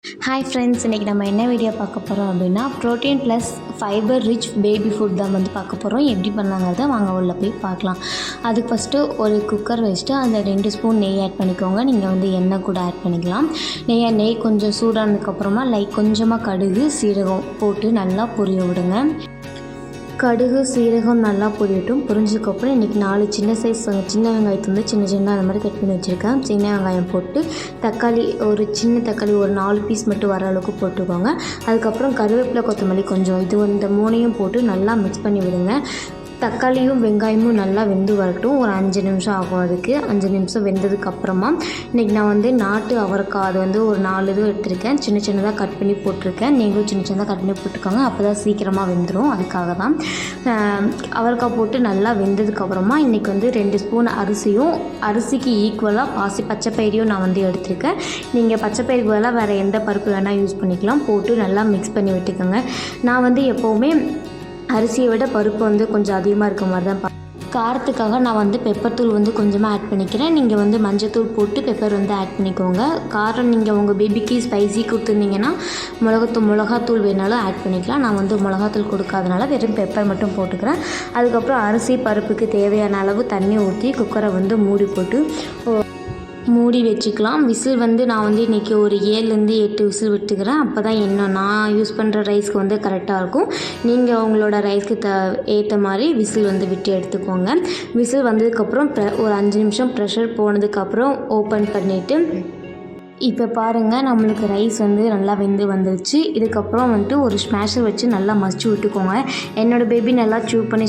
Hi friends, இன்றைக்கி நம்ம என்ன வீடியோ பார்க்க போகிறோம் அப்படின்னா protein plus fibre rich baby food தான் பார்க்க போகிறோம். எப்படி பண்ணாங்கிறத வாங்க உள்ள போய் பார்க்கலாம். அதுக்கு ஃபஸ்ட்டு ஒரு குக்கர் வச்சுட்டு அதில் 2 ஸ்பூன் நெய் ஆட் பண்ணிக்கோங்க. நீங்கள் எண்ணெய் கூட ஆட் பண்ணிக்கலாம். நெய் கொஞ்சம் சூடானதுக்கப்புறமா கொஞ்சமாக கடுகு சீரகம் போட்டு நல்லா பொரிய விடுங்க. கடுகு சீரகம் நல்லா பொரியட்டும். பொரிஞ்சதுக்கப்புறம் இன்றைக்கி 4 சின்ன சைஸ் சின்ன வெங்காயத்தை சின்ன அந்த மாதிரி கட் பண்ணி வச்சுருக்கேன். சின்ன வெங்காயம் போட்டு தக்காளி ஒரு சின்ன தக்காளி ஒரு 4 பீஸ் மட்டும் வர அளவுக்கு போட்டுக்கோங்க. அதுக்கப்புறம் கருவேப்பிலை கொத்தமல்லி கொஞ்சம் இந்த 3 போட்டு நல்லா மிக்ஸ் பண்ணி விடுங்க. தக்காளியும் வெங்காயமும் நல்லா வெந்து வரட்டும். ஒரு 5 நிமிஷம் ஆகும். அதுக்கு 5 நிமிஷம் வெந்ததுக்கப்புறமா இன்றைக்கி நான் நாட்டு அவரைக்காய் அது ஒரு 4 இது எடுத்திருக்கேன். சின்னதாக கட் பண்ணி போட்டிருக்கேன். நீங்களும் சின்னதாக கட் பண்ணி போட்டுக்கோங்க. அப்போ தான் சீக்கிரமாக வெந்துடும். அதுக்காக தான் அவரைக்காய் போட்டு நல்லா வெந்ததுக்கப்புறமா இன்றைக்கி 2 ஸ்பூன் அரிசிக்கு ஈக்குவலாக பச்சை பயிரையும் நான் எடுத்திருக்கேன். நீங்கள் பச்சை பயிருக்கு பதிலாக வேறு எந்த பருப்பு வேணால் யூஸ் பண்ணிக்கலாம். போட்டு நல்லா மிக்ஸ் பண்ணி விட்டுக்கோங்க. நான் எப்போவுமே அரிசியை விட பருப்பு கொஞ்சம் அதிகமாக இருக்க மாதிரி தான் காரத்துக்காக நான் பெப்பர் தூள் கொஞ்சமாக ஆட் பண்ணிக்கிறேன். நீங்கள் மஞ்சத்தூள் போட்டு பெப்பர் ஆட் பண்ணிக்கோங்க. காரம் நீங்கள் உங்கள் பேபிக்கு ஸ்பைசி கொடுத்துருந்தீங்கன்னா மிளகாத்தூள் வேணாலும் ஆட் பண்ணிக்கலாம். நான் மிளகாத்தூள் கொடுக்காதனால வெறும் பெப்பர் மட்டும் போட்டுக்கிறேன். அதுக்கப்புறம் அரிசி பருப்புக்கு தேவையான அளவு தண்ணி ஊற்றி குக்கரை மூடி போட்டு மூடி வச்சுக்கலாம். விசில் நான் இன்றைக்கி ஒரு 7லேருந்து 8 விசில் விட்டுக்கிறேன். அப்போ தான் நான் யூஸ் பண்ணுற ரைஸ்க்கு கரெக்டாக இருக்கும். நீங்கள் உங்களோட ரைஸ்க்கு ஏற்ற மாதிரி விசில் விட்டு எடுத்துக்கோங்க. விசில் வந்ததுக்கப்புறம் ஒரு 5 நிமிஷம் ப்ரெஷர் போனதுக்கப்புறம் ஓப்பன் பண்ணிவிட்டு இப்போ பாருங்கள், நம்மளுக்கு ரைஸ் நல்லா வெந்து வந்துருச்சு. இதுக்கப்புறம் ஒரு ஸ்மேஷர் வச்சு நல்லா மசிச்சு விட்டுக்கோங்க. என்னோடய பேபி நல்லா சூ பண்ணி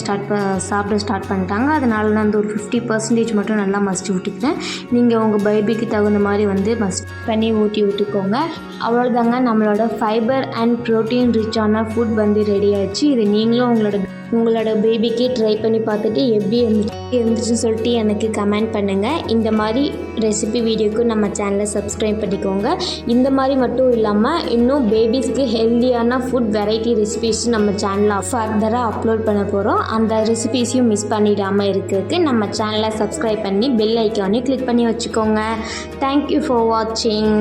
சாப்பிட ஸ்டார்ட் பண்ணிட்டாங்க. அதனால நான் ஒரு 50% மட்டும் நல்லா மசிச்சு விட்டுக்கிறேன். நீங்கள் உங்கள் பேபிக்கு தகுந்த மாதிரி மசிச்சு பண்ணி ஊற்றி விட்டுக்கோங்க. அவ்வளோதாங்க, நம்மளோட ஃபைபர் அண்ட் ப்ரோட்டீன் ரிச்சான ஃபுட் ரெடி ஆகிடுச்சு. இது நீங்களும் உங்களோட பேபிக்கு ட்ரை பண்ணி பார்த்துட்டு எப்படி இருந்துச்சுன்னு சொல்லிட்டு எனக்கு கமெண்ட் பண்ணுங்கள். இந்த மாதிரி ரெசிபி வீடியோக்கு நம்ம சேனலை சப்ஸ்கிரைப் பண்ணிக்கோங்க. இந்த மாதிரி மட்டும் இல்லாமல் இன்னும் பேபிஸ்க்கு ஹெல்த்தியான ஃபுட் வெரைட்டி ரெசிபிஸ் நம்ம சேனலில் ஃபர்தராக அப்லோட் பண்ண போகிறோம். அந்த ரெசிபிஸையும் மிஸ் பண்ணிடாமல் இருக்கிறதுக்கு நம்ம சேனலை சப்ஸ்கிரைப் பண்ணி பெல் ஐக்கானையும் கிளிக் பண்ணி வச்சுக்கோங்க. தேங்க்யூ ஃபார் வாட்சிங்.